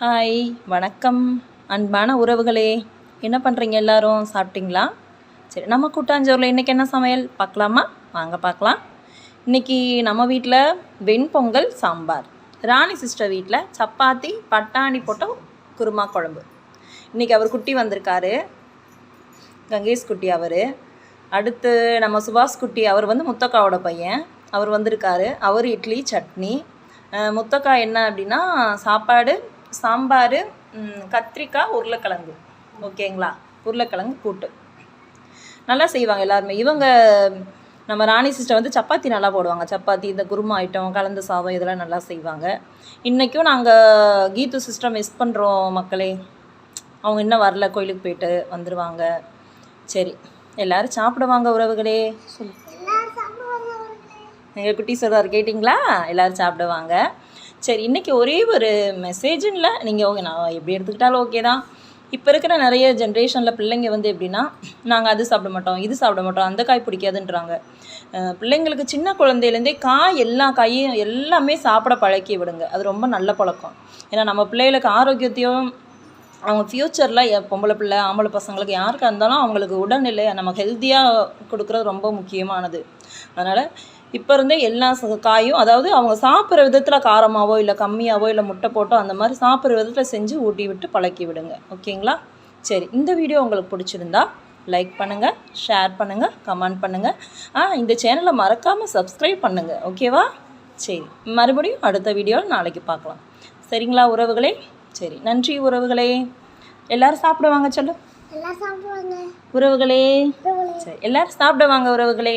Hi, வணக்கம் அன்பான உறவுகளே. என்ன பண்ணுறீங்க? எல்லாரும் சாப்பிட்டீங்களா? சரி, நம்ம கூட்டாஞ்சோரில் இன்றைக்கி என்ன சமையல் பார்க்கலாமா? வாங்க பார்க்கலாம். இன்றைக்கி நம்ம வீட்டில் வெண்பொங்கல் சாம்பார், ராணி சிஸ்டர் வீட்டில் சப்பாத்தி பட்டாணி போட்ட குருமா குழம்பு. இன்றைக்கி அவர் குட்டி வந்திருக்காரு, கங்கேஷ் குட்டி. அவர் அடுத்து நம்ம சுபாஷ் குட்டி, அவர் வந்து முத்தக்காவோட பையன், அவர் வந்திருக்காரு. அவர் இட்லி சட்னி. முத்தக்கா என்ன அப்படின்னா சாப்பாடு, சாம்பார், கத்திரிக்காய், உருளைக்கிழங்கு. ஓகேங்களா? உருளைக்கிழங்கு கூட்டு நல்லா செய்வாங்க எல்லாருமே. இவங்க நம்ம ராணி சிஸ்டர் வந்து சப்பாத்தி நல்லா போடுவாங்க. சப்பாத்தி, இந்த குருமா ஐட்டம், கலந்து சாதம் இதெல்லாம் நல்லா செய்வாங்க. இன்றைக்கும் நாங்கள் கீது சிஸ்டர் மிஸ் பண்ணுறோம் மக்களே. அவங்க இன்னும் வரல, கோயிலுக்கு போயிட்டு வந்துடுவாங்க. சரி, எல்லோரும் சாப்பிடுவாங்க உறவுகளே. சொல்லு, எங்கள் குட்டி சொல்கிறார், கேட்டிங்களா? எல்லோரும் சாப்பிடுவாங்க. சரி, இன்றைக்கி ஒரே ஒரு மெசேஜில் நீங்கள் ஓகே, நான் எப்படி எடுத்துக்கிட்டாலும் ஓகே தான். இப்போ இருக்கிற நிறைய ஜென்ரேஷனில் பிள்ளைங்க வந்து எப்படின்னா, நாங்கள் அது சாப்பிட மாட்டோம், இது சாப்பிட மாட்டோம், அந்த காய் பிடிக்காதுன்றாங்க. பிள்ளைங்களுக்கு சின்ன குழந்தையிலேருந்தே எல்லா காயும் எல்லாமே சாப்பிட பழக்கி விடுங்க. அது ரொம்ப நல்ல பழக்கம். ஏன்னா நம்ம பிள்ளைகளுக்கு ஆரோக்கியத்தையும், அவங்க ஃப்யூச்சரில் பொம்பளை பிள்ளை ஆம்பளை பசங்களுக்கு யாருக்காக இருந்தாலும் அவங்களுக்கு உடல்நிலை நம்ம ஹெல்த்தியாக கொடுக்குறது ரொம்ப முக்கியமானது. அதனால் இப்போ இருந்தே எல்லா காயும், அதாவது அவங்க சாப்பிட்ற விதத்தில் காரமாகவோ இல்லை கம்மியாகவோ இல்லை முட்டை போட்டோ அந்த மாதிரி சாப்பிட்ற விதத்தில் செஞ்சு ஊட்டி விட்டு பழக்கி விடுங்க. ஓகேங்களா? சரி, இந்த வீடியோ உங்களுக்கு பிடிச்சிருந்தா லைக் பண்ணுங்கள், ஷேர் பண்ணுங்கள், கமெண்ட் பண்ணுங்கள். இந்த சேனலை மறக்காமல் சப்ஸ்கிரைப் பண்ணுங்கள். ஓகேவா? சரி, மறுபடியும் அடுத்த வீடியோவில் நாளைக்கு பார்க்கலாம். சரிங்களா உறவுகளே? சரி, நன்றி உறவுகளே. எல்லோரும் சாப்பிடுவாங்க. சொல்லு, உறவுகளே. சரி, எல்லோரும் சாப்பிடுவாங்க உறவுகளே.